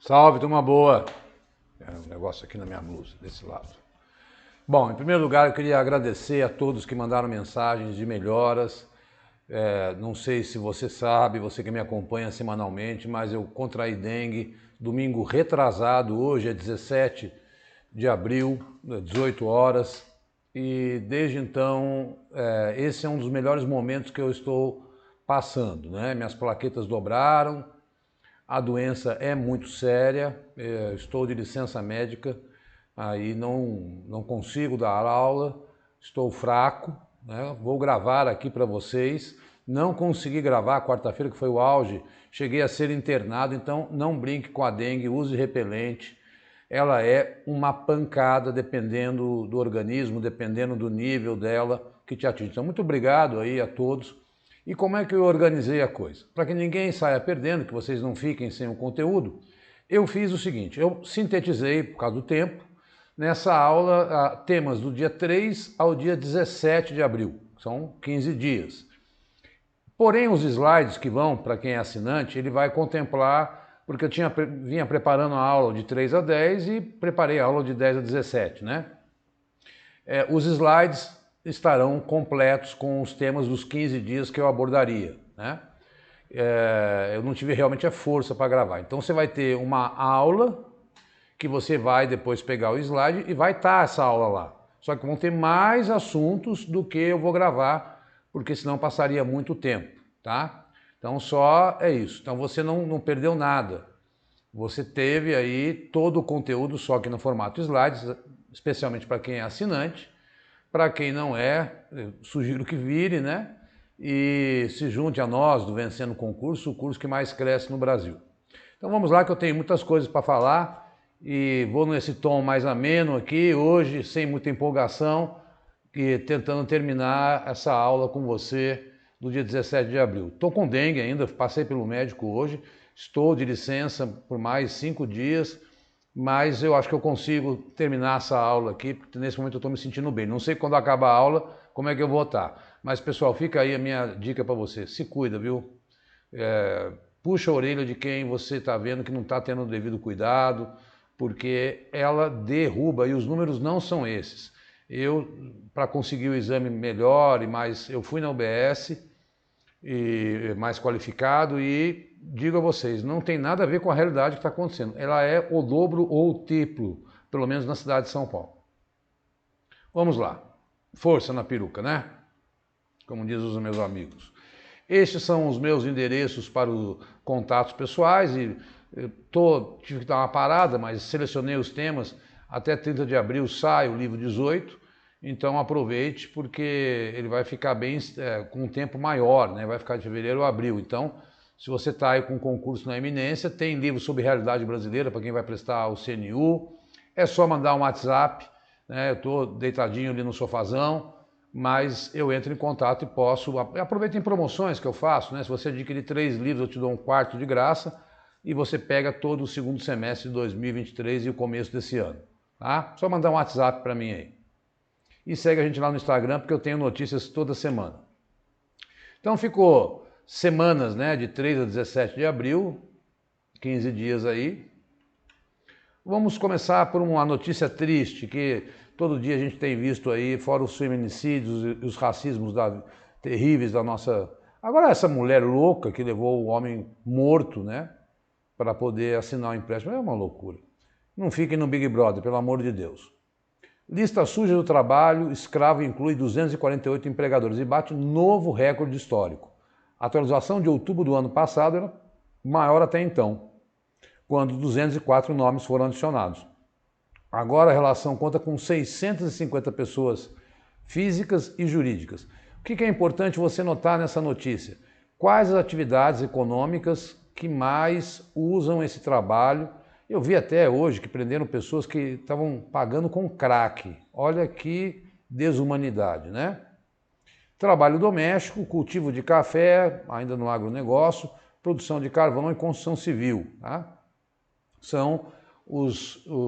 Salve, turma boa. É um negócio aqui na minha blusa, desse lado. Bom, em primeiro lugar, eu queria agradecer a todos que mandaram mensagens de melhoras. Não sei se você sabe, você que me acompanha semanalmente, mas eu contraí dengue domingo retrasado, hoje é 17 de abril, 18 horas. E desde então, esse é um dos melhores momentos que eu estou passando, né? Minhas plaquetas dobraram. A doença é muito séria, estou de licença médica, aí não consigo dar aula, estou fraco, né? Vou gravar aqui para vocês. Não consegui gravar quarta-feira, que foi o auge, cheguei a ser internado, então não brinque com a dengue, use repelente. Ela é uma pancada dependendo do organismo, dependendo do nível dela que te atinge. Então, muito obrigado aí a todos. E como é que eu organizei a coisa? Para que ninguém saia perdendo, que vocês não fiquem sem o conteúdo, eu fiz o seguinte, eu sintetizei, por causa do tempo, nessa aula temas do dia 3 ao dia 17 de abril, são 15 dias. Porém, os slides que vão, para quem é assinante, ele vai contemplar, porque eu vinha preparando a aula de 3 a 10 e preparei a aula de 10 a 17, né? Os slides estarão completos com os temas dos 15 dias que eu abordaria, né? Eu não tive realmente a força para gravar. Então você vai ter uma aula que você vai depois pegar o slide e vai estar essa aula lá. Só que vão ter mais assuntos do que eu vou gravar, porque senão passaria muito tempo, tá? Então só é isso. Então você não perdeu nada. Você teve aí todo o conteúdo, só que no formato slides, especialmente para quem é assinante. Para quem não é, eu sugiro que vire, né? E se junte a nós do Vencendo Concurso, o curso que mais cresce no Brasil. Então vamos lá que eu tenho muitas coisas para falar e vou nesse tom mais ameno aqui, hoje, sem muita empolgação, e tentando terminar essa aula com você do dia 17 de abril. Estou com dengue ainda, passei pelo médico hoje, estou de licença por mais 5 dias, mas eu acho que eu consigo terminar essa aula aqui, porque nesse momento eu estou me sentindo bem. Não sei quando acabar a aula como é que eu vou estar. Mas, pessoal, fica aí a minha dica para você. Se cuida, viu? Puxa a orelha de quem você está vendo que não está tendo o devido cuidado, porque ela derruba, e os números não são esses. Eu, para conseguir o exame melhor, eu fui na UBS, e mais qualificado, e digo a vocês, não tem nada a ver com a realidade que está acontecendo. Ela é o dobro ou o triplo, pelo menos na cidade de São Paulo. Vamos lá. Força na peruca, né? Como dizem os meus amigos. Estes são os meus endereços para os contatos pessoais e tive que dar uma parada, mas selecionei os temas. Até 30 de abril sai o livro 18, então aproveite porque ele vai ficar bem com um tempo maior, né? Vai ficar de fevereiro a abril. Então, se você está aí com um concurso na eminência, tem livro sobre realidade brasileira para quem vai prestar o CNU. É só mandar um WhatsApp, né? Eu estou deitadinho ali no sofazão, mas eu entro em contato e posso... Aproveitem promoções que eu faço, né? Se você adquirir 3 livros, eu te dou um quarto de graça e você pega todo o segundo semestre de 2023 e o começo desse ano, tá? Só mandar um WhatsApp para mim aí. E segue a gente lá no Instagram, porque eu tenho notícias toda semana. Então ficou semanas, né, de 3 a 17 de abril, 15 dias aí. Vamos começar por uma notícia triste, que todo dia a gente tem visto aí, fora os feminicídios e os racismos terríveis da nossa... Agora essa mulher louca que levou o homem morto, né, para poder assinar o empréstimo, é uma loucura. Não fiquem no Big Brother, pelo amor de Deus. Lista suja do trabalho, escravo inclui 248 empregadores e bate novo recorde histórico. A atualização de outubro do ano passado era maior até então, quando 204 nomes foram adicionados. Agora a relação conta com 650 pessoas físicas e jurídicas. O que é importante você notar nessa notícia? Quais as atividades econômicas que mais usam esse trabalho? Eu vi até hoje que prenderam pessoas que estavam pagando com crack. Olha que desumanidade, né? Trabalho doméstico, cultivo de café, ainda no agronegócio, produção de carvão e construção civil, tá? São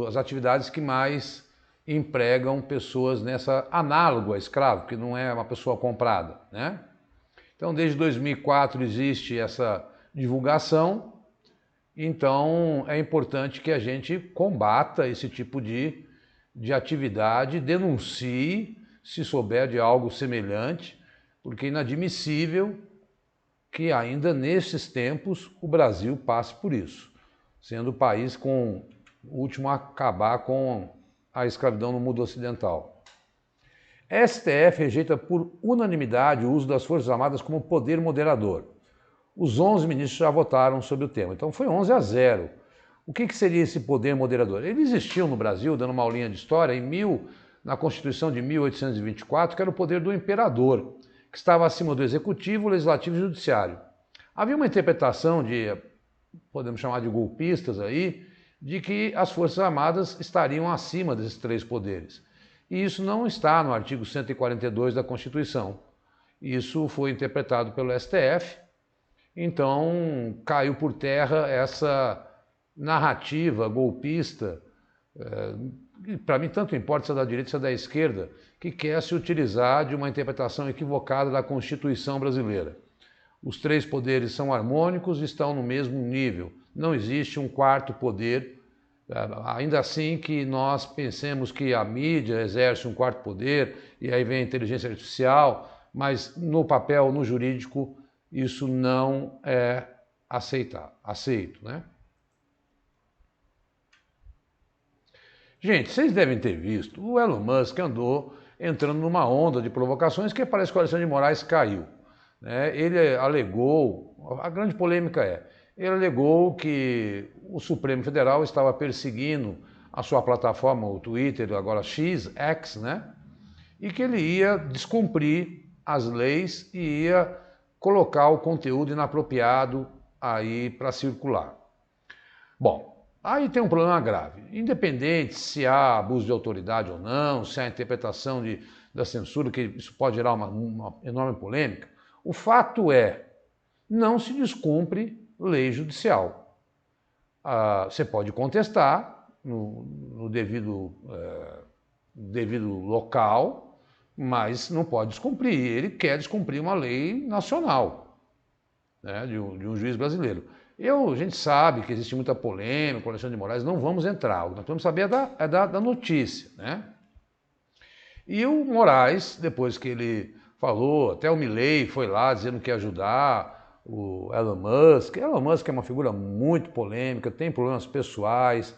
as atividades que mais empregam pessoas nessa análogo a escravo, que não é uma pessoa comprada, né? Então, desde 2004 existe essa divulgação Então é importante que a gente combata esse tipo de atividade, denuncie se souber de algo semelhante, porque é inadmissível que ainda nesses tempos o Brasil passe por isso, sendo o país o último a acabar com a escravidão no mundo ocidental. STF rejeita por unanimidade o uso das Forças Armadas como poder moderador. Os 11 ministros já votaram sobre o tema, então foi 11-0. O que seria esse poder moderador? Ele existiu no Brasil, dando uma aulinha de história, na Constituição de 1824, que era o poder do imperador, que estava acima do Executivo, Legislativo e Judiciário. Havia uma interpretação podemos chamar de golpistas aí, de que as Forças Armadas estariam acima desses três poderes. E isso não está no artigo 142 da Constituição. Isso foi interpretado pelo STF, então caiu por terra essa narrativa golpista, para mim tanto importa se é da direita ou se é da esquerda, que quer se utilizar de uma interpretação equivocada da Constituição brasileira. Os três poderes são harmônicos e estão no mesmo nível. Não existe um quarto poder, ainda assim que nós pensemos que a mídia exerce um quarto poder e aí vem a inteligência artificial, mas no papel, no jurídico, isso não é aceito, né? Gente, vocês devem ter visto, o Elon Musk andou entrando numa onda de provocações que parece que o Alexandre de Moraes caiu. Ele alegou, a grande polêmica ele alegou que o Supremo Federal estava perseguindo a sua plataforma, o Twitter, agora X, né? E que ele ia descumprir as leis e ia colocar o conteúdo inapropriado aí para circular. Bom, aí tem um problema grave. Independente se há abuso de autoridade ou não, se há interpretação da censura, que isso pode gerar uma enorme polêmica, o fato não se descumpre lei judicial. Você pode contestar no devido local, mas não pode descumprir. Ele quer descumprir uma lei nacional, né, de um juiz brasileiro. A gente sabe que existe muita polêmica com o Alexandre de Moraes, não vamos entrar. O que nós vamos saber da notícia, né? E o Moraes, depois que ele falou, até o Milei foi lá dizendo que ia ajudar o Elon Musk. Elon Musk é uma figura muito polêmica, tem problemas pessoais,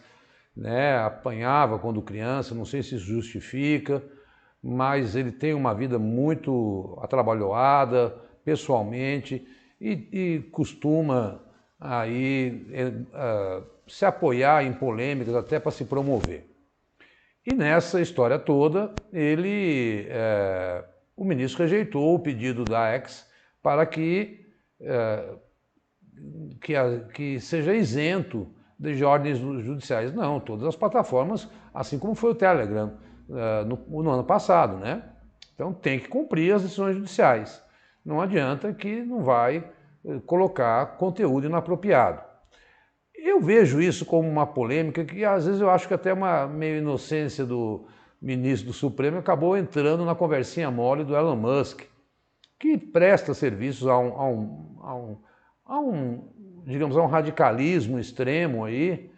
né? Apanhava quando criança, não sei se isso justifica, mas ele tem uma vida muito atabalhoada pessoalmente e costuma aí se apoiar em polêmicas até para se promover. E nessa história toda, o ministro rejeitou o pedido da X para que seja isento de ordens judiciais. Não, todas as plataformas, assim como foi o Telegram no ano passado, né? Então tem que cumprir as decisões judiciais. Não adianta que não vai colocar conteúdo inapropriado. Eu vejo isso como uma polêmica que às vezes eu acho que até uma meio inocência do ministro do Supremo acabou entrando na conversinha mole do Elon Musk, que presta serviços a um radicalismo extremo aí,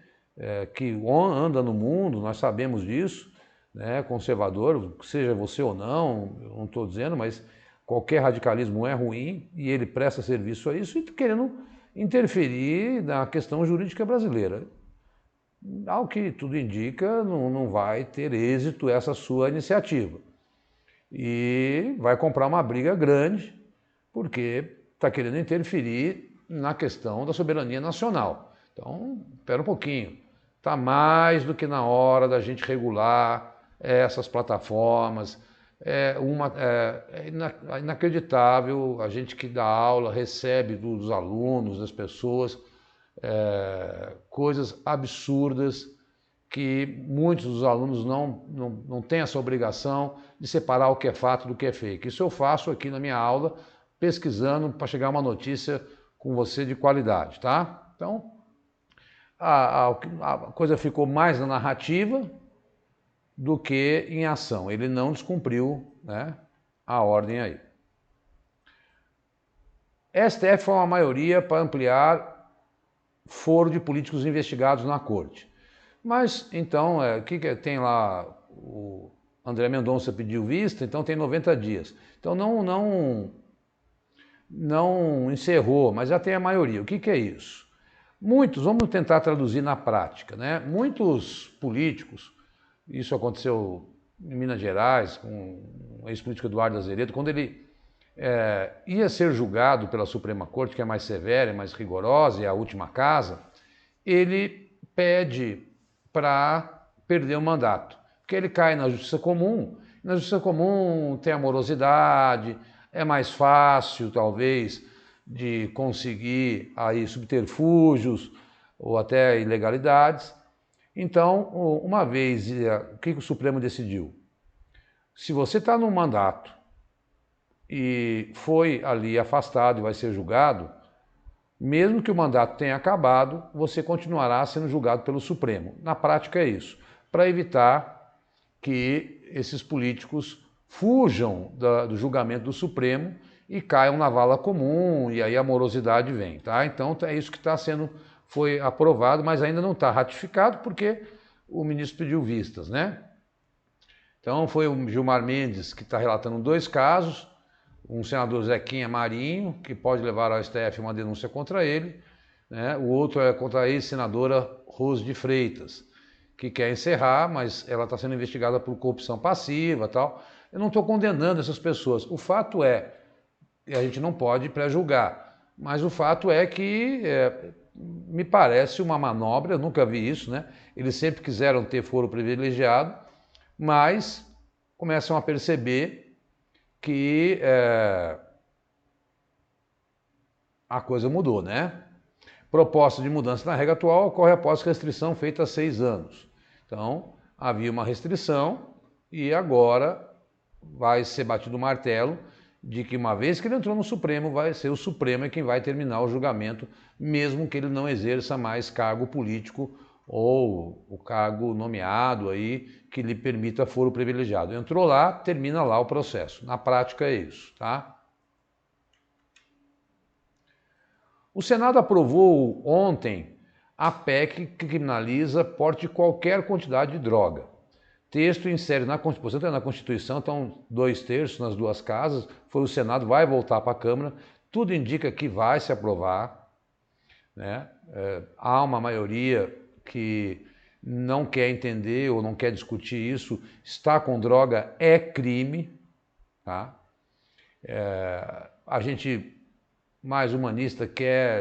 que anda no mundo, nós sabemos disso, né, conservador, seja você ou não, eu não estou dizendo, mas qualquer radicalismo é ruim e ele presta serviço a isso e querendo interferir na questão jurídica brasileira. Ao que tudo indica, não vai ter êxito essa sua iniciativa. E vai comprar uma briga grande, porque está querendo interferir na questão da soberania nacional. Então, espera um pouquinho. Está mais do que na hora da gente regular essas plataformas. É inacreditável, a gente que dá aula recebe dos alunos, das pessoas, coisas absurdas que muitos dos alunos não têm essa obrigação de separar o que é fato do que é fake. Isso eu faço aqui na minha aula, pesquisando para chegar a uma notícia com você de qualidade, tá? Então, a coisa ficou mais na narrativa do que em ação. Ele não descumpriu, né, a ordem aí. STF foi uma maioria para ampliar foro de políticos investigados na corte. Mas, então, o que tem lá? O André Mendonça pediu vista, então tem 90 dias. Então não encerrou, mas já tem a maioria. O que é isso? Muitos, vamos tentar traduzir na prática, né? Muitos políticos, isso aconteceu em Minas Gerais, com o ex-político Eduardo Azeredo, quando ele ia ser julgado pela Suprema Corte, que é mais severa, é mais rigorosa, e é a última casa, ele pede para perder o mandato, porque ele cai na Justiça Comum. Na Justiça Comum tem amorosidade, é mais fácil, talvez, de conseguir aí subterfúgios ou até ilegalidades. Então, uma vez, o que o Supremo decidiu? Se você está num mandato e foi ali afastado e vai ser julgado, mesmo que o mandato tenha acabado, você continuará sendo julgado pelo Supremo. Na prática é isso, para evitar que esses políticos fujam do julgamento do Supremo e caiam na vala comum, e aí a morosidade vem, tá? Então é isso que foi aprovado, mas ainda não está ratificado porque o ministro pediu vistas, né? Então foi o Gilmar Mendes que está relatando 2 casos, um senador Zequinha Marinho, que pode levar ao STF uma denúncia contra ele, né? O outro é contra a ex-senadora Rose de Freitas, que quer encerrar, mas ela está sendo investigada por corrupção passiva e tal. Eu não estou condenando essas pessoas. O fato é, e a gente não pode pré-julgar, mas o fato é que me parece uma manobra, eu nunca vi isso, né? Eles sempre quiseram ter foro privilegiado, mas começam a perceber que a coisa mudou, né? Proposta de mudança na regra atual ocorre após restrição feita há 6 anos. Então, havia uma restrição e agora vai ser batido o martelo de que uma vez que ele entrou no Supremo, vai ser o Supremo quem vai terminar o julgamento, mesmo que ele não exerça mais cargo político ou o cargo nomeado aí que lhe permita foro privilegiado. Entrou lá, termina lá o processo. Na prática é isso, tá? O Senado aprovou ontem a PEC que criminaliza porte de qualquer quantidade de droga. Texto insere na Constituição, então 2/3 nas 2 casas, foi o Senado, vai voltar para a Câmara, tudo indica que vai se aprovar, né? Há uma maioria que não quer entender ou não quer discutir isso, estar com droga é crime, tá? A gente mais humanista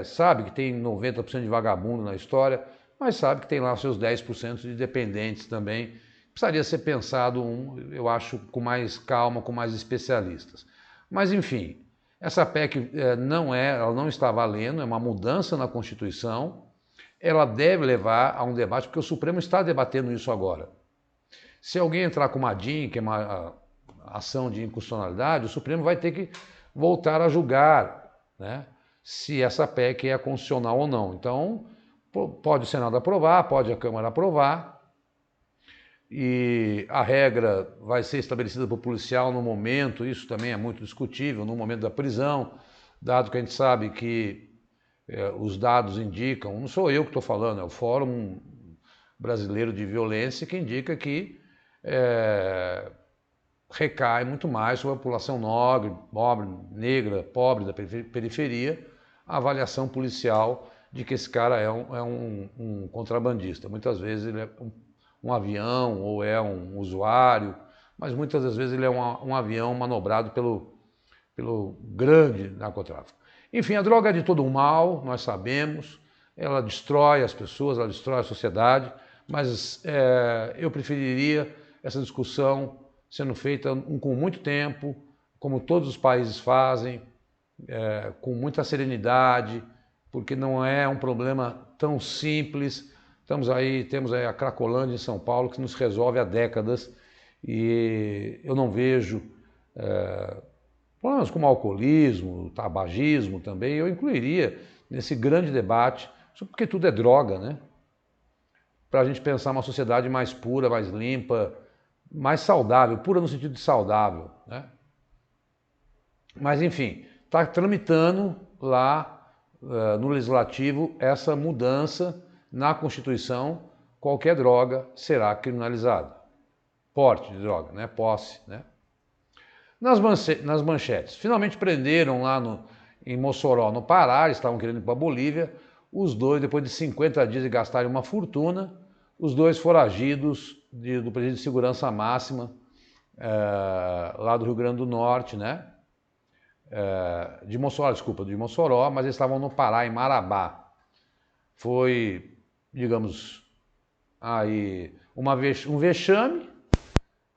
sabe que tem 90% de vagabundo na história, mas sabe que tem lá seus 10% de dependentes também. Precisaria ser pensado, eu acho, com mais calma, com mais especialistas. Mas, enfim, essa PEC ela não está valendo, é uma mudança na Constituição, ela deve levar a um debate, porque o Supremo está debatendo isso agora. Se alguém entrar com uma DIN, que é uma ação de inconstitucionalidade, o Supremo vai ter que voltar a julgar, né, se essa PEC é constitucional ou não. Então, pode o Senado aprovar, pode a Câmara aprovar, e a regra vai ser estabelecida por policial no momento, isso também é muito discutível, no momento da prisão, dado que a gente sabe que os dados indicam, não sou eu que estou falando, é o Fórum Brasileiro de Violência que indica que recai muito mais sobre a população negra, pobre da periferia, a avaliação policial de que esse cara é um contrabandista. Muitas vezes ele é um avião ou é um usuário, mas muitas das vezes ele é um avião manobrado pelo grande narcotráfico. Enfim, a droga é de todo um mal, nós sabemos, ela destrói as pessoas, ela destrói a sociedade, mas eu preferiria essa discussão sendo feita com muito tempo, como todos os países fazem, com muita serenidade, porque não é um problema tão simples. Temos aí a Cracolândia em São Paulo, que nos resolve há décadas, e eu não vejo problemas como alcoolismo, tabagismo também, eu incluiria nesse grande debate, porque tudo é droga, né? Para a gente pensar uma sociedade mais pura, mais limpa, mais saudável, pura no sentido de saudável, né? Mas enfim, está tramitando lá no Legislativo essa mudança na Constituição, qualquer droga será criminalizada. Porte de droga, né? Posse, né? Nas manchetes, finalmente prenderam lá em Mossoró, no Pará, eles estavam querendo ir para a Bolívia, os dois, depois de 50 dias de gastarem uma fortuna, os dois foragidos do Presídio de Segurança Máxima, lá do Rio Grande do Norte, né? De Mossoró, mas eles estavam no Pará, em Marabá. Foi, digamos, aí um vexame,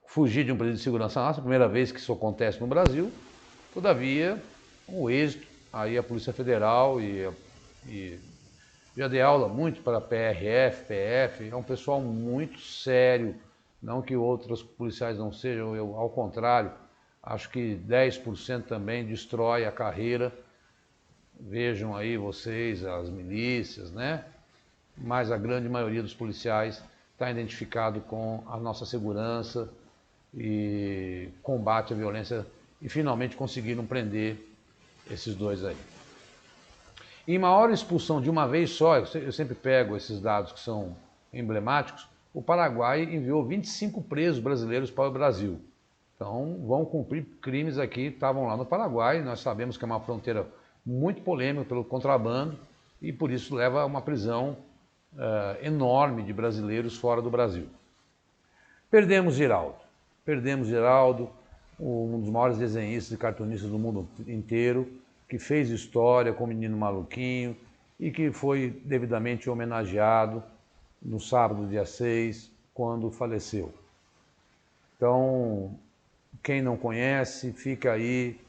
fugir de um presídio de segurança máxima, primeira vez que isso acontece no Brasil. Todavia, um êxito, aí a Polícia Federal e já dei aula muito para PRF, PF, é um pessoal muito sério, não que outros policiais não sejam, eu, ao contrário, acho que 10% também destrói a carreira. Vejam aí vocês, as milícias, né? Mas a grande maioria dos policiais está identificado com a nossa segurança e combate à violência e finalmente conseguiram prender esses dois aí. Em maior expulsão de uma vez só, eu sempre pego esses dados que são emblemáticos, o Paraguai enviou 25 presos brasileiros para o Brasil. Então vão cumprir crimes aqui, estavam lá no Paraguai, nós sabemos que é uma fronteira muito polêmica pelo contrabando e por isso leva a uma prisão enorme de brasileiros fora do Brasil. Perdemos Geraldo, um dos maiores desenhistas e cartunistas do mundo inteiro, que fez história com o Menino Maluquinho e que foi devidamente homenageado no sábado, dia 6, quando faleceu. Então, quem não conhece, fica aí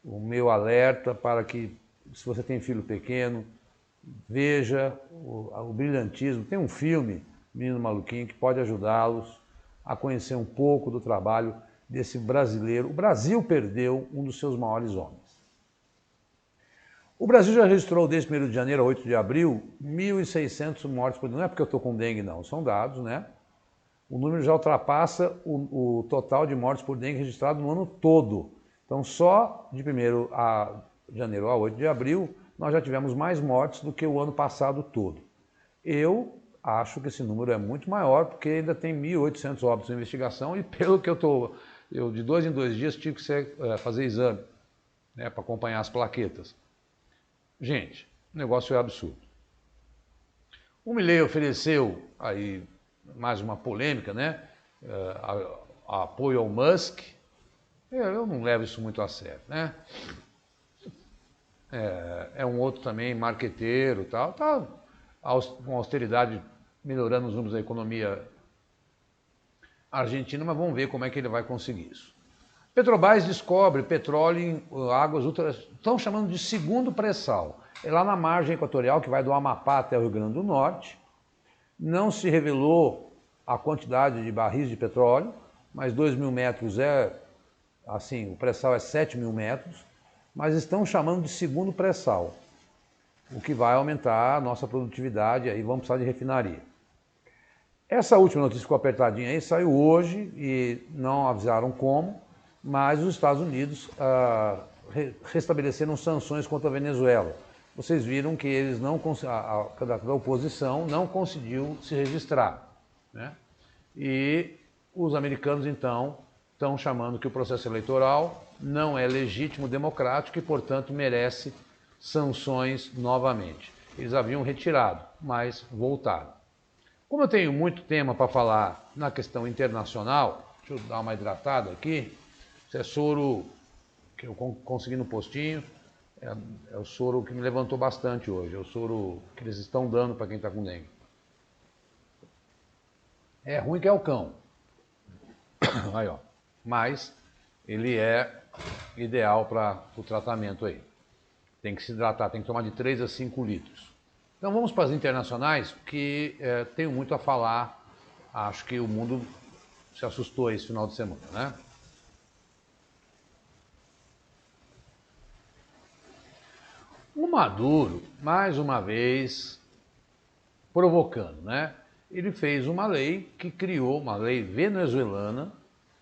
o meu alerta para que, se você tem filho pequeno, veja o brilhantismo. Tem um filme, Menino Maluquinho, que pode ajudá-los a conhecer um pouco do trabalho desse brasileiro. O Brasil perdeu um dos seus maiores homens. O Brasil já registrou desde 1º de janeiro a 8 de abril 1.600 mortes por dia. Não é porque eu estou com dengue, não, são dados, né? O número já ultrapassa o total de mortes por dengue registrado no ano todo. Então, só de 1º de janeiro a 8 de abril, nós já tivemos mais mortes do que o ano passado todo. Eu acho que esse número é muito maior, porque ainda tem 1.800 óbitos em investigação e pelo que eu de 2 em 2 dias tive que fazer exame, né, para acompanhar as plaquetas. Gente, o negócio é absurdo. O Milei ofereceu aí mais uma polêmica, né, apoio ao Musk. Eu não levo isso muito a sério, né? É um outro também marqueteiro, tal, tá com austeridade melhorando os números da economia argentina, mas vamos ver como é que ele vai conseguir isso. Petrobras descobre petróleo em águas estão chamando de segundo pré-sal. É lá na margem equatorial, que vai do Amapá até o Rio Grande do Norte. Não se revelou a quantidade de barris de petróleo, mas 2.000 metros assim, o pré-sal é 7.000 metros, mas estão chamando de segundo pré-sal, o que vai aumentar a nossa produtividade, aí vamos precisar de refinaria. Essa última notícia ficou apertadinha aí, saiu hoje e não avisaram como, mas os Estados Unidos restabeleceram sanções contra a Venezuela. Vocês viram que eles a candidatura da oposição não conseguiu se registrar, né? E os americanos, então, estão chamando que o processo eleitoral não é legítimo, democrático e, portanto, merece sanções novamente. Eles haviam retirado, mas voltaram. Como eu tenho muito tema para falar na questão internacional, deixa eu dar uma hidratada aqui. Esse é soro que eu consegui no postinho, é o soro que me levantou bastante hoje, é o soro que eles estão dando para quem está com dengue. É ruim que é o cão. Aí, ó. Mas ele é ideal para o tratamento aí. Tem que se hidratar, tem que tomar de 3 a 5 litros. Então vamos para as internacionais, que tenho muito a falar. Acho que o mundo se assustou esse final de semana, né? O Maduro, mais uma vez, provocando, né? Ele fez uma lei uma lei venezuelana,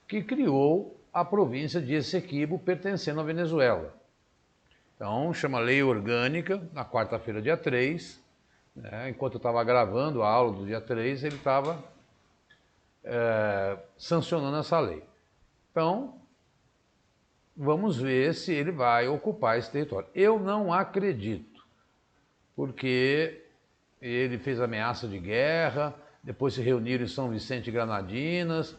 que criou a província de Essequibo pertencendo à Venezuela. Então, chama Lei Orgânica, na quarta-feira, dia 3, né, enquanto eu estava gravando a aula do dia 3, ele estava sancionando essa lei. Então, vamos ver se ele vai ocupar esse território. Eu não acredito, porque ele fez ameaça de guerra, depois se reuniram em São Vicente e Granadinas,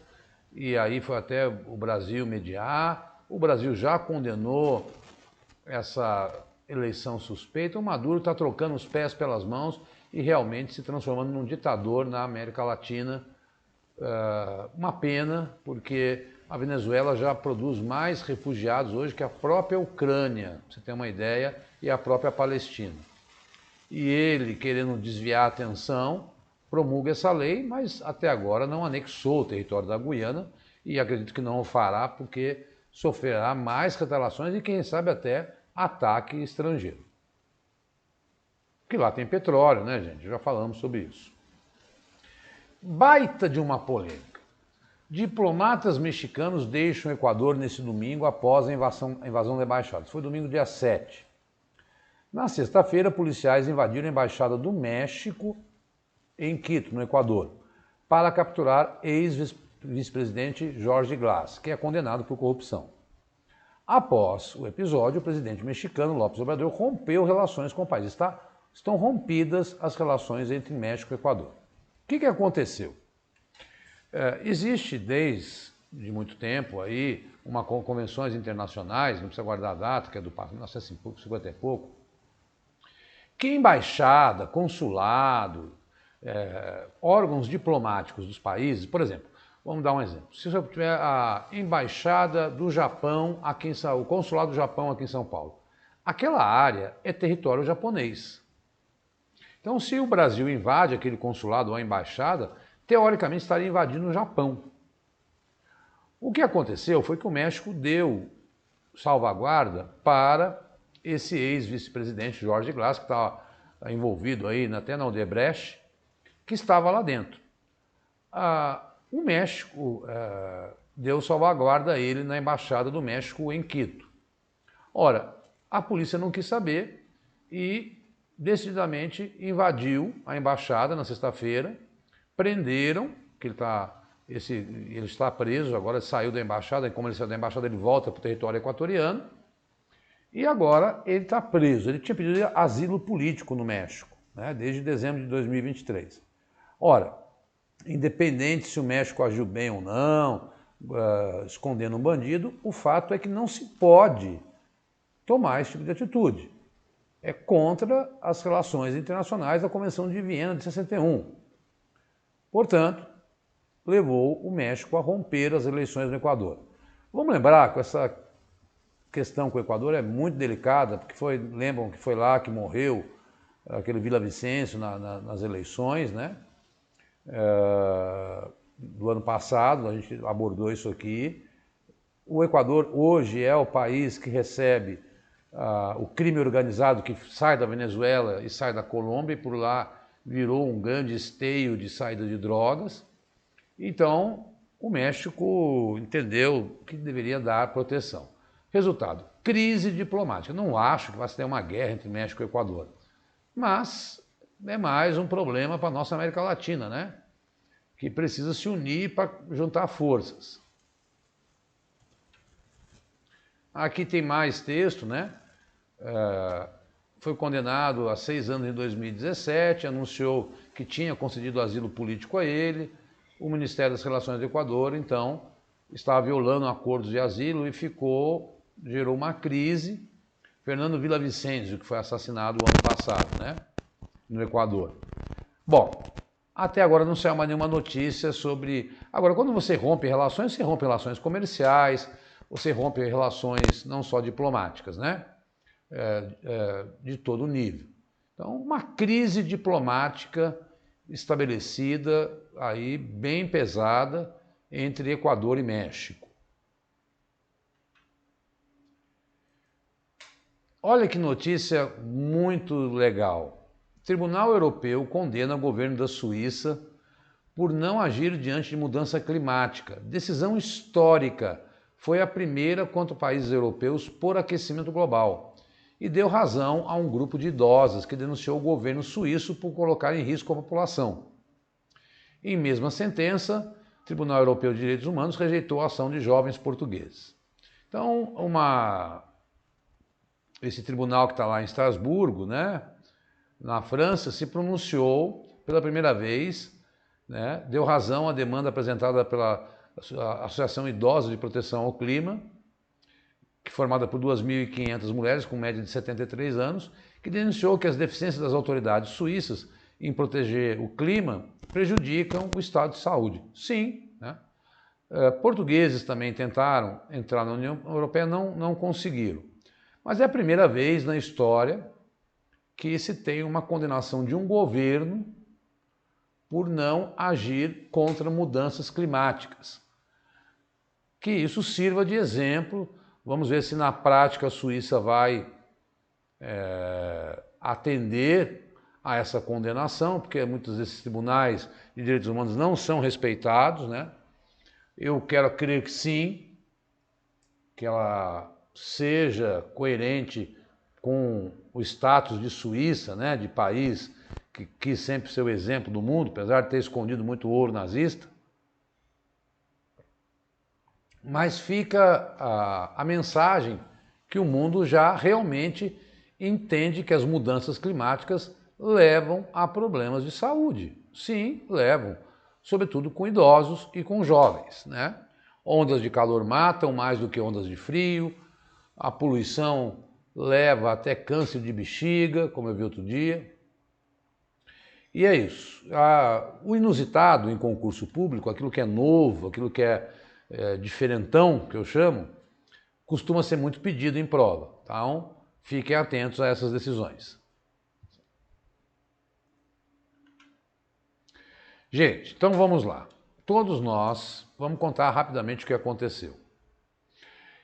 e aí foi até o Brasil mediar. O Brasil já condenou essa eleição suspeita. O Maduro está trocando os pés pelas mãos e realmente se transformando num ditador na América Latina. Uma pena, porque a Venezuela já produz mais refugiados hoje que a própria Ucrânia, pra você ter uma ideia, e a própria Palestina. E ele, querendo desviar a atenção, promulga essa lei, mas até agora não anexou o território da Guiana, e acredito que não o fará, porque sofrerá mais retaliações e, quem sabe, até ataque estrangeiro. Porque lá tem petróleo, né, gente? Já falamos sobre isso. Baita de uma polêmica. Diplomatas mexicanos deixam o Equador nesse domingo após a invasão da embaixada. Foi domingo, dia 7. Na sexta-feira, policiais invadiram a embaixada do México em Quito, no Equador, para capturar ex-vice-presidente Jorge Glass, que é condenado por corrupção. Após o episódio, o presidente mexicano López Obrador rompeu relações com o país. Estão rompidas as relações entre México e Equador. O que aconteceu? Existe desde muito tempo aí convenções internacionais, não precisa guardar a data, que é do 1950 e pouco, que embaixada, consulado, órgãos diplomáticos dos países, por exemplo, vamos dar um exemplo. Se você tiver a embaixada do Japão aqui em o consulado do Japão aqui em São Paulo, aquela área é território japonês. Então, se o Brasil invade aquele consulado ou a embaixada, teoricamente estaria invadindo o Japão. O que aconteceu foi que o México deu salvaguarda para esse ex-vice-presidente Jorge Glass, que estava envolvido aí até na Odebrecht, que estava lá dentro. O México deu salvaguarda a ele na embaixada do México em Quito. Ora, a polícia não quis saber e decididamente invadiu a embaixada na sexta-feira, prenderam, que ele está preso, agora saiu da embaixada, e como ele saiu da embaixada ele volta para o território equatoriano, e agora ele está preso. Ele tinha pedido asilo político no México, né, desde dezembro de 2023. Ora, independente se o México agiu bem ou não, escondendo um bandido, o fato é que não se pode tomar esse tipo de atitude. É contra as relações internacionais da Convenção de Viena de 61. Portanto, levou o México a romper as eleições no Equador. Vamos lembrar que essa questão com o Equador é muito delicada, porque lembram que foi lá que morreu aquele Villavicencio nas eleições, né? Do ano passado, a gente abordou isso aqui. O Equador hoje é o país que recebe o crime organizado que sai da Venezuela e sai da Colômbia, e por lá virou um grande esteio de saída de drogas. Então, o México entendeu que deveria dar proteção. Resultado, crise diplomática. Não acho que vai ter uma guerra entre México e Equador, mas é mais um problema para a nossa América Latina, né? Que precisa se unir para juntar forças. Aqui tem mais texto, né? Foi condenado a 6 anos em 2017, anunciou que tinha concedido asilo político a ele. O Ministério das Relações do Equador, então, estava violando acordos de asilo e gerou uma crise. Fernando Villavicencio, que foi assassinado o ano passado, né? No Equador. Bom, até agora não saiu mais nenhuma notícia sobre... Agora, quando você rompe relações comerciais, você rompe relações não só diplomáticas, né? De todo nível. Então, uma crise diplomática estabelecida, aí bem pesada, entre Equador e México. Olha que notícia muito legal. O Tribunal Europeu condena o governo da Suíça por não agir diante de mudança climática. Decisão histórica. Foi a primeira contra países europeus por aquecimento global. e deu razão a um grupo de idosas que denunciou o governo suíço por colocar em risco a população. Em mesma sentença, o Tribunal Europeu de Direitos Humanos rejeitou a ação de jovens portugueses. Então, esse tribunal que está lá em Estrasburgo, né, na França, se pronunciou pela primeira vez, né, deu razão à demanda apresentada pela Associação Idosa de Proteção ao Clima, que é formada por 2.500 mulheres com média de 73 anos, que denunciou que as deficiências das autoridades suíças em proteger o clima prejudicam o estado de saúde. Sim, né? Portugueses também tentaram entrar na União Europeia, não conseguiram. Mas é a primeira vez na história que se tem uma condenação de um governo por não agir contra mudanças climáticas. Que isso sirva de exemplo. Vamos ver se na prática a Suíça vai atender a essa condenação, porque muitos desses tribunais de direitos humanos não são respeitados, né? Eu quero crer que sim, que ela seja coerente com o status de Suíça, né, de país que quis sempre ser o exemplo do mundo, apesar de ter escondido muito ouro nazista. Mas fica a mensagem que o mundo já realmente entende que as mudanças climáticas levam a problemas de saúde. Sim, levam, sobretudo com idosos e com jovens, né? Ondas de calor matam mais do que ondas de frio, a poluição leva até câncer de bexiga, como eu vi outro dia. E é isso. O inusitado em concurso público, aquilo que é novo, aquilo que é diferentão, que eu chamo, costuma ser muito pedido em prova. Então, fiquem atentos a essas decisões. Gente, então vamos lá. Todos nós vamos contar rapidamente o que aconteceu.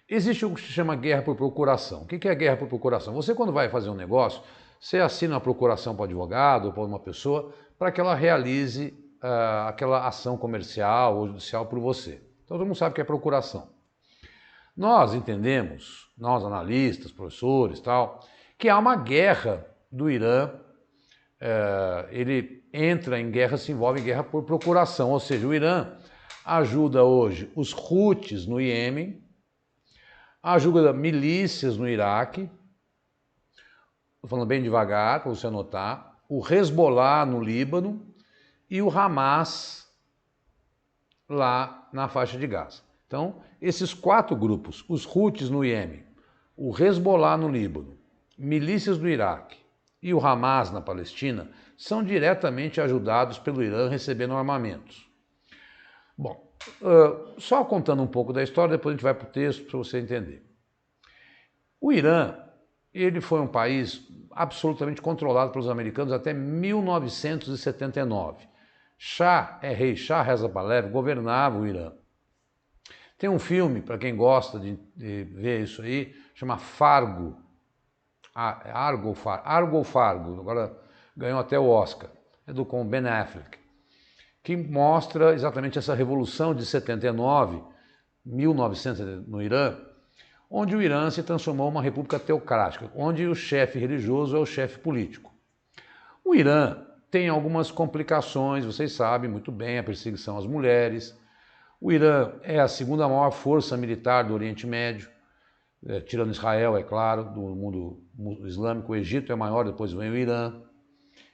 Existe o que se chama guerra por procuração. O que é guerra por procuração? Você, quando vai fazer um negócio, você assina uma procuração para o advogado ou para uma pessoa para que ela realize aquela ação comercial ou judicial por você. Então, todo mundo sabe o que é procuração. Nós entendemos, nós analistas, professores, tal, que há uma guerra do Irã. Ele entra em guerra, se envolve em guerra por procuração, ou seja, o Irã ajuda hoje os Houthis no Iêmen, ajuda milícias no Iraque, estou falando bem devagar para você anotar, o Hezbollah no Líbano e o Hamas lá na faixa de Gaza. Então, esses 4 grupos, os Houthis no Iêmen, o Hezbollah no Líbano, milícias do Iraque e o Hamas na Palestina, são diretamente ajudados pelo Irã recebendo armamentos. Bom, só contando um pouco da história, depois a gente vai para o texto para você entender. O Irã, ele foi um país absolutamente controlado pelos americanos até 1979. Rei Shah Reza Pahlavi governava o Irã. Tem um filme, para quem gosta de ver isso aí, chama Fargo. Argo Fargo, agora ganhou até o Oscar, com Ben Affleck, que mostra exatamente essa revolução de 79, 1900 no Irã, onde o Irã se transformou em uma república teocrática, onde o chefe religioso é o chefe político. O Irã tem algumas complicações, vocês sabem muito bem, a perseguição às mulheres. O Irã é a segunda maior força militar do Oriente Médio, tirando Israel, é claro, do mundo islâmico. O Egito é maior, depois vem o Irã.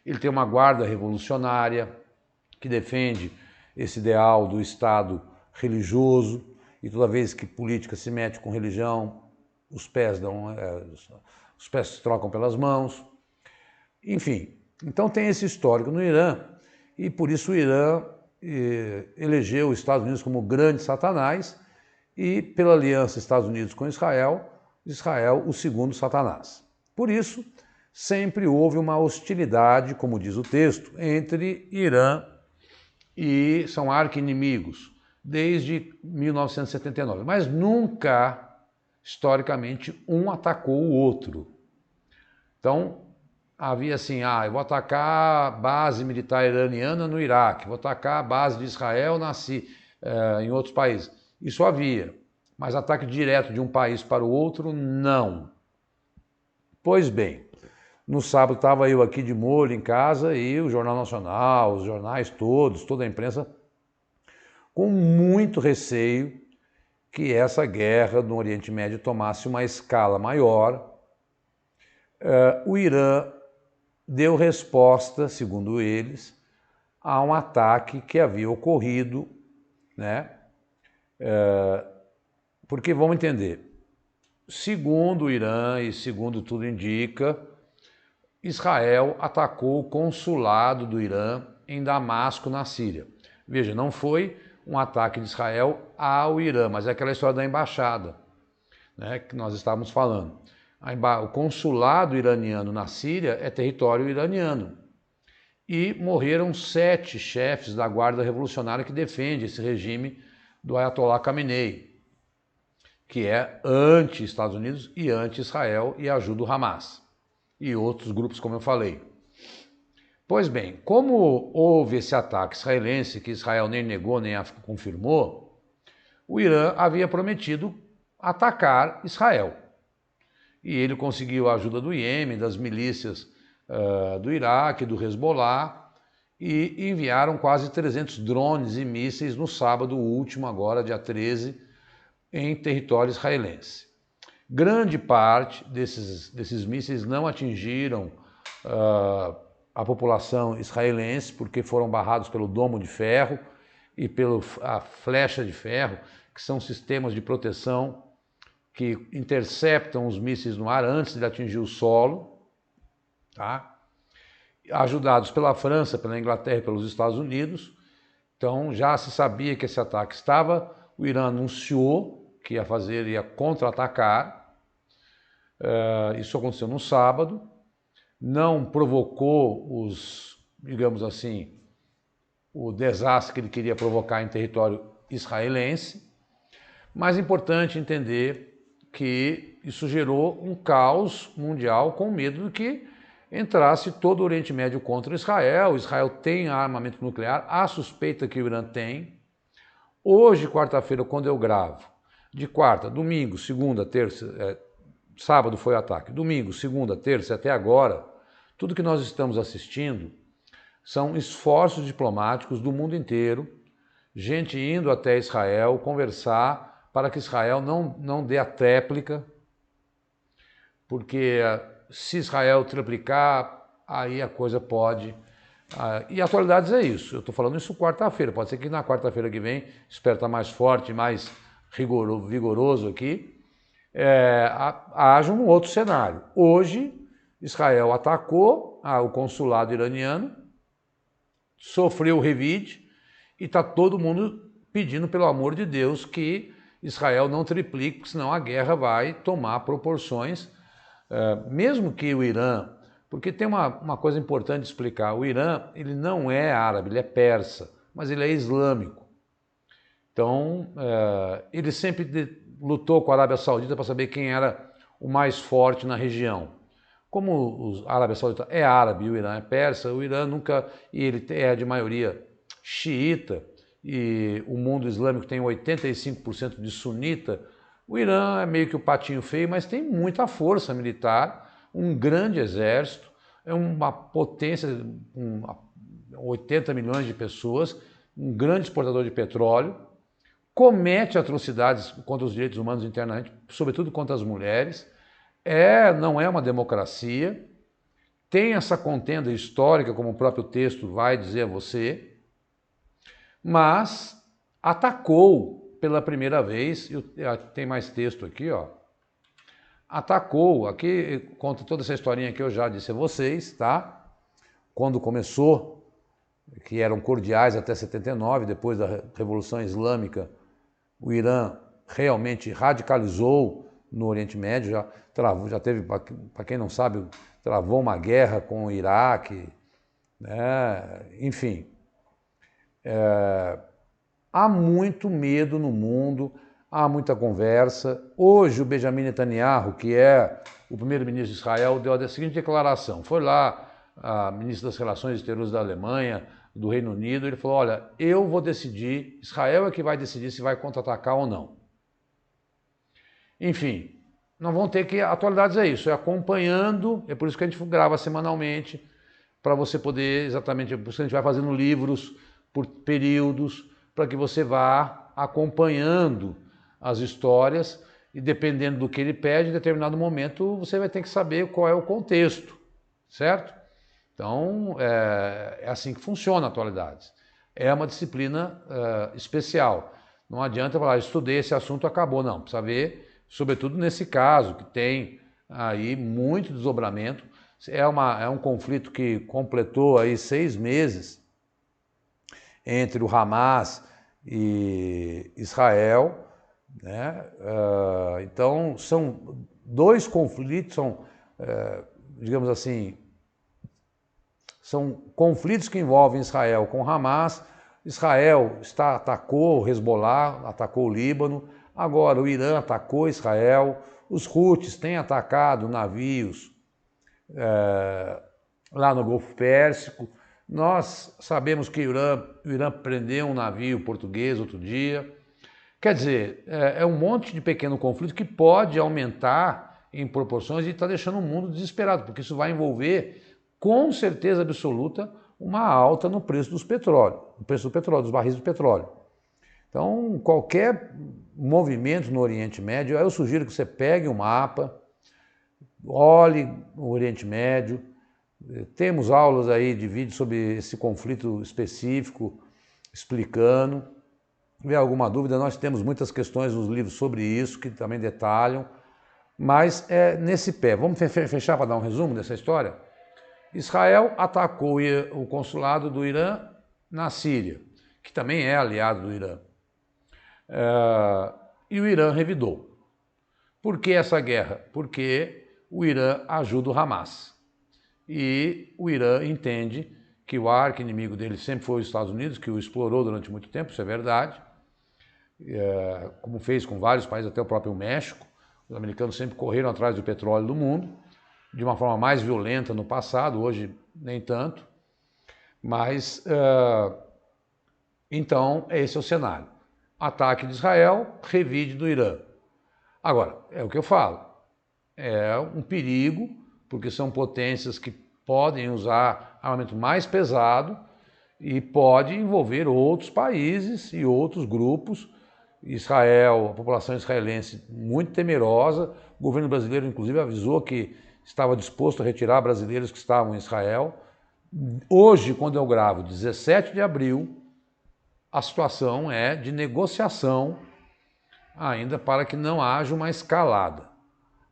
Ele tem uma guarda revolucionária que defende esse ideal do Estado religioso, e toda vez que política se mete com religião, os pés se trocam pelas mãos. Enfim, então tem esse histórico no Irã, e por isso o Irã elegeu os Estados Unidos como o grande Satanás, e pela aliança Estados Unidos com Israel, o segundo Satanás. Por isso, sempre houve uma hostilidade, como diz o texto, entre Irã e são arqui-inimigos, desde 1979. Mas nunca, historicamente, um atacou o outro. Então, havia assim, eu vou atacar a base militar iraniana no Iraque, vou atacar a base de Israel em outros países. Isso havia, mas ataque direto de um país para o outro, não. Pois bem, no sábado estava eu aqui de molho em casa e o Jornal Nacional, os jornais todos, toda a imprensa, com muito receio que essa guerra no Oriente Médio tomasse uma escala maior. O Irã deu resposta, segundo eles, a um ataque que havia ocorrido, né? Porque vamos entender, segundo o Irã e segundo tudo indica, Israel atacou o consulado do Irã em Damasco, na Síria. Veja, não foi um ataque de Israel ao Irã, mas é aquela história da embaixada, né, que nós estávamos falando. O consulado iraniano na Síria é território iraniano. E morreram 7 chefes da Guarda Revolucionária que defende esse regime do Ayatollah Khamenei, que é anti-Estados Unidos e anti-Israel e ajuda o Hamas e outros grupos, como eu falei. Pois bem, como houve esse ataque israelense, que Israel nem negou nem confirmou, o Irã havia prometido atacar Israel. E ele conseguiu a ajuda do Iêmen, das milícias do Iraque, do Hezbollah, e enviaram quase 300 drones e mísseis no sábado último, agora dia 13, em território israelense. Grande parte desses mísseis não atingiram a população israelense, porque foram barrados pelo domo de ferro e pela flecha de ferro, que são sistemas de proteção que interceptam os mísseis no ar antes de atingir o solo, tá? Ajudados pela França, pela Inglaterra e pelos Estados Unidos. Então já se sabia que esse ataque estava, o Irã anunciou que ia contra-atacar, isso aconteceu no sábado, não provocou digamos assim, o desastre que ele queria provocar em território israelense, mas é importante entender que isso gerou um caos mundial com medo de que entrasse todo o Oriente Médio contra Israel. Israel tem armamento nuclear, há suspeita que o Irã tem. Hoje, quarta-feira, quando eu gravo, de quarta, domingo, segunda, terça, sábado foi o ataque, domingo, segunda, terça, até agora, tudo que nós estamos assistindo são esforços diplomáticos do mundo inteiro, gente indo até Israel conversar para que Israel não dê a tréplica, porque se Israel triplicar, aí a coisa pode... E atualidades é isso, eu estou falando isso quarta-feira, pode ser que na quarta-feira que vem, espero estar mais forte, mais vigoroso aqui, haja um outro cenário. Hoje, Israel atacou o consulado iraniano, sofreu revide e está todo mundo pedindo, pelo amor de Deus, que Israel não triplique, porque senão a guerra vai tomar proporções, mesmo que o Irã, porque tem uma coisa importante de explicar, o Irã ele não é árabe, ele é persa, mas ele é islâmico. Então, ele sempre lutou com a Arábia Saudita para saber quem era o mais forte na região. Como a Arábia Saudita é árabe e o Irã é persa, o Irã nunca, e ele é de maioria xiita, e o mundo islâmico tem 85% de sunita, o Irã é meio que o patinho feio, mas tem muita força militar, um grande exército, é uma potência, 80 milhões de pessoas, um grande exportador de petróleo, comete atrocidades contra os direitos humanos internamente, sobretudo contra as mulheres, não é uma democracia, tem essa contenda histórica, como o próprio texto vai dizer a você, mas atacou pela primeira vez, tem mais texto aqui, ó, atacou, aqui conta toda essa historinha que eu já disse a vocês, tá? Quando começou, que eram cordiais até 79, depois da Revolução Islâmica, o Irã realmente radicalizou no Oriente Médio, já teve, para quem não sabe, travou uma guerra com o Iraque, né? Enfim. Há muito medo no mundo, há muita conversa. Hoje o Benjamin Netanyahu, que é o primeiro-ministro de Israel, deu a seguinte declaração. Foi lá a ministra das Relações Exteriores da Alemanha, do Reino Unido, ele falou, olha, eu vou decidir, Israel é que vai decidir se vai contra-atacar ou não. Enfim, nós vamos ter que, atualidades é isso, é acompanhando, é por isso que a gente grava semanalmente, para você poder, exatamente, por isso que a gente vai fazendo livros por períodos, para que você vá acompanhando as histórias e dependendo do que ele pede, em determinado momento você vai ter que saber qual é o contexto, certo? Então, é assim que funciona a atualidades. É uma disciplina especial. Não adianta falar, estudei esse assunto, acabou. Não, precisa ver, sobretudo nesse caso, que tem aí muito desdobramento. É um conflito que completou aí 6 meses entre o Hamas e Israel, né? Então, são 2 conflitos, digamos assim, são conflitos que envolvem Israel com Hamas. Israel atacou o Hezbollah, atacou o Líbano, agora o Irã atacou Israel, os Houthis têm atacado navios lá no Golfo Pérsico. Nós sabemos que o Irã prendeu um navio português outro dia. Quer dizer, é um monte de pequeno conflito que pode aumentar em proporções e está deixando o mundo desesperado, porque isso vai envolver, com certeza absoluta, uma alta no preço dos petróleos, dos barris de petróleo. Então, qualquer movimento no Oriente Médio, eu sugiro que você pegue um mapa, olhe o Oriente Médio. Temos aulas aí de vídeo sobre esse conflito específico, explicando. Se tiver alguma dúvida, nós temos muitas questões nos livros sobre isso, que também detalham, mas é nesse pé. Vamos fechar para dar um resumo dessa história? Israel atacou o consulado do Irã na Síria, que também é aliado do Irã, e o Irã revidou. Por que essa guerra? Porque o Irã ajuda o Hamas. E o Irã entende que o arqui-inimigo dele sempre foi os Estados Unidos, que o explorou durante muito tempo, isso é verdade, como fez com vários países, até o próprio México. Os americanos sempre correram atrás do petróleo do mundo, de uma forma mais violenta no passado, hoje nem tanto, mas então esse é o cenário. Ataque de Israel, revide do Irã. Agora, é o que eu falo, é um perigo, porque são potências que podem usar armamento mais pesado e pode envolver outros países e outros grupos. Israel, a população israelense muito temerosa, o governo brasileiro inclusive avisou que estava disposto a retirar brasileiros que estavam em Israel. Hoje, quando eu gravo, 17 de abril, a situação é de negociação ainda para que não haja uma escalada.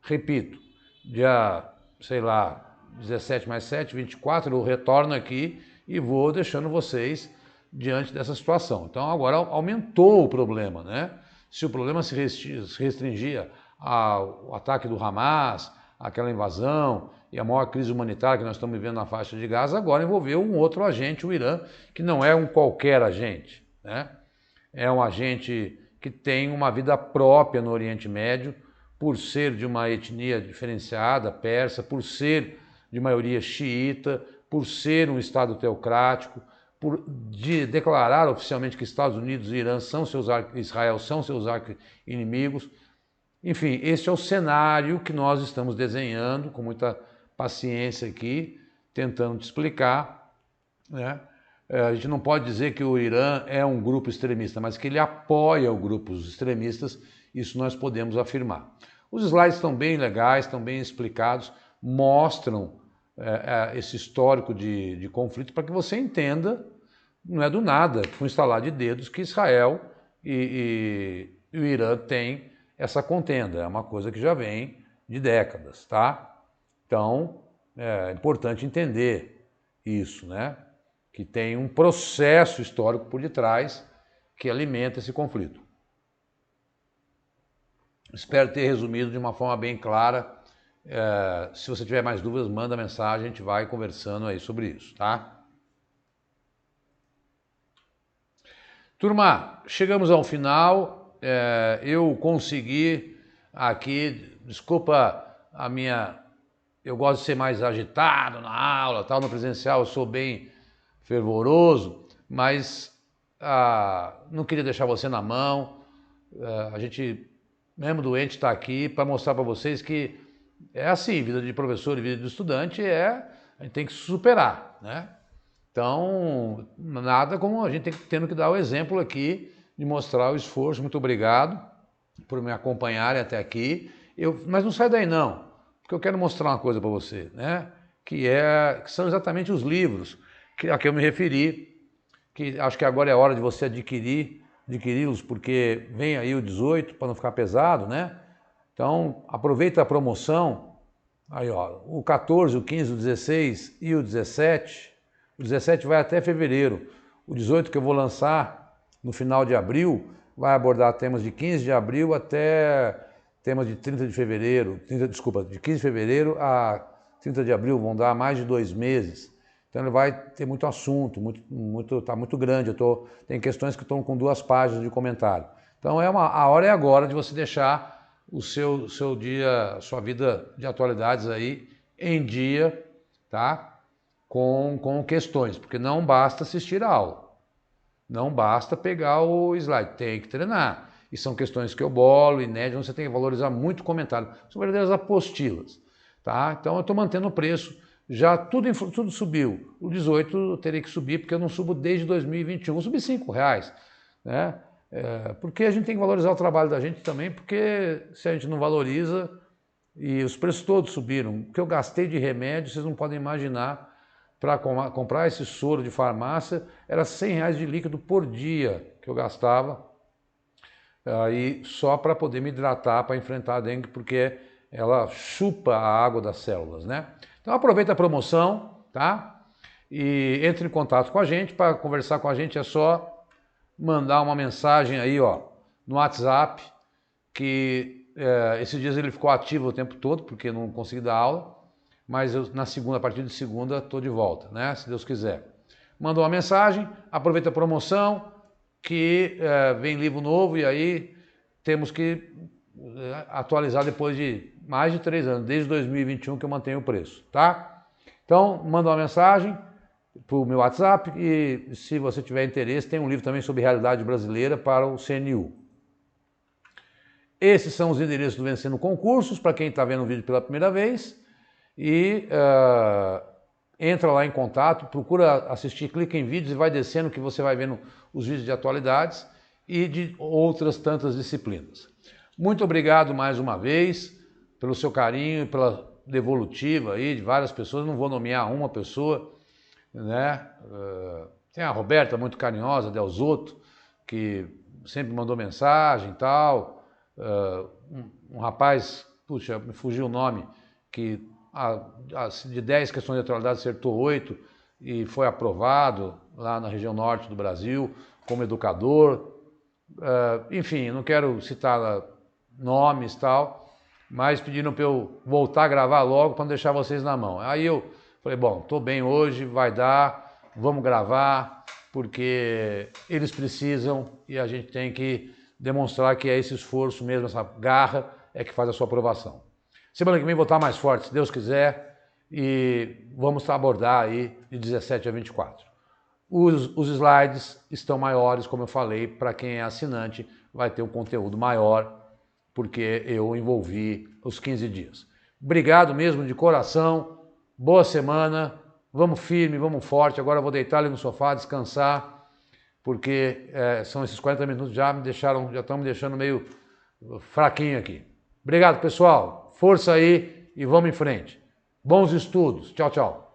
Repito, dia, sei lá, 17 mais 7, 24, eu retorno aqui e vou deixando vocês diante dessa situação. Então agora aumentou o problema, né? Se o problema se restringia ao ataque do Hamas, aquela invasão e a maior crise humanitária que nós estamos vivendo na faixa de Gaza, agora envolveu um outro agente, o Irã, que não é um qualquer agente, né? É um agente que tem uma vida própria no Oriente Médio, por ser de uma etnia diferenciada, persa, por ser de maioria xiita, por ser um Estado teocrático, por declarar oficialmente que Estados Unidos e Irã são Israel são seus inimigos. Enfim, esse é o cenário que nós estamos desenhando com muita paciência aqui, tentando te explicar, né? A gente não pode dizer que o Irã é um grupo extremista, mas que ele apoia os grupos extremistas, isso nós podemos afirmar. Os slides estão bem legais, estão bem explicados, mostram esse histórico de conflito para que você entenda, não é do nada, com instalar de dedos, que Israel e o Irã têm essa contenda. É uma coisa que já vem de décadas, tá? Então, é importante entender isso, né? Que tem um processo histórico por detrás que alimenta esse conflito. Espero ter resumido de uma forma bem clara. Se você tiver mais dúvidas, manda mensagem, a gente vai conversando aí sobre isso, tá? Turma, chegamos ao final. Eu consegui aqui, desculpa a minha... Eu gosto de ser mais agitado na aula, tal, no presencial eu sou bem fervoroso, mas não queria deixar você na mão. A gente mesmo doente, estar aqui para mostrar para vocês que é assim, vida de professor e vida de estudante a gente tem que se superar, né? Então, nada como a gente tendo que dar o exemplo aqui de mostrar o esforço. Muito obrigado por me acompanharem até aqui. Mas não sai daí não, porque eu quero mostrar uma coisa para você, né? Que são exatamente os livros a que eu me referi, que acho que agora é hora de você adquiri-los, porque vem aí o 18 para não ficar pesado, né? Então, aproveita a promoção. Aí, ó, o 14, o 15, o 16 e o 17. O 17 vai até fevereiro. O 18 que eu vou lançar no final de abril vai abordar temas de 15 de abril até temas de 30 de fevereiro. De 15 de fevereiro a 30 de abril, vão dar mais de 2 meses. Então ele vai ter muito assunto, tá muito grande. Tem questões que estão com 2 páginas de comentário. Então a hora é agora de você deixar o seu dia, sua vida de atualidades aí em dia, tá? Com questões, porque não basta assistir a aula, não basta pegar o slide, tem que treinar. E são questões que eu bolo, inéditas, você tem que valorizar muito o comentário. São verdadeiras apostilas, tá? Então eu estou mantendo o preço, já tudo subiu. O 18 eu terei que subir, porque eu não subo desde 2021, vou subir R$5, né? Porque a gente tem que valorizar o trabalho da gente também, porque se a gente não valoriza, e os preços todos subiram, o que eu gastei de remédio, vocês não podem imaginar, para comprar esse soro de farmácia, era R$100 de líquido por dia que eu gastava, aí só para poder me hidratar, para enfrentar a dengue, porque ela chupa a água das células, né? Então aproveita a promoção, tá? E entre em contato com a gente. Para conversar com a gente é só mandar uma mensagem aí, ó, no WhatsApp, que esses dias ele ficou ativo o tempo todo, porque não consegui dar aula, mas a partir de segunda, estou de volta, né? Se Deus quiser. Manda uma mensagem, aproveita a promoção, que vem livro novo, e aí temos que atualizar depois de mais de 3 anos, desde 2021 que eu mantenho o preço, tá? Então, manda uma mensagem para o meu WhatsApp, e se você tiver interesse, tem um livro também sobre realidade brasileira para o CNU. Esses são os endereços do Vencendo Concursos, para quem está vendo o vídeo pela primeira vez, e entra lá em contato, procura assistir, clica em vídeos e vai descendo que você vai vendo os vídeos de atualidades e de outras tantas disciplinas. Muito obrigado mais uma vez pelo seu carinho e pela devolutiva aí de várias pessoas, não vou nomear uma pessoa, né? Tem a Roberta, muito carinhosa, Delzotto, que sempre mandou mensagem e tal, um rapaz, puxa, me fugiu o nome, que de 10 questões de atualidade acertou 8 e foi aprovado lá na região norte do Brasil como educador. Enfim, não quero citar nomes e tal, mas pediram para eu voltar a gravar logo para não deixar vocês na mão. Aí eu falei, bom, estou bem hoje, vai dar, vamos gravar, porque eles precisam e a gente tem que demonstrar que é esse esforço mesmo, essa garra é que faz a sua aprovação. Semana que vem vou estar mais forte, se Deus quiser, e vamos abordar aí de 17 a 24. Os slides estão maiores, como eu falei, para quem é assinante vai ter um conteúdo maior, porque eu envolvi os 15 dias. Obrigado mesmo de coração, boa semana, vamos firme, vamos forte. Agora eu vou deitar ali no sofá, descansar, porque são esses 40 minutos já estão me deixando meio fraquinho aqui. Obrigado, pessoal. Força aí e vamos em frente. Bons estudos. Tchau, tchau.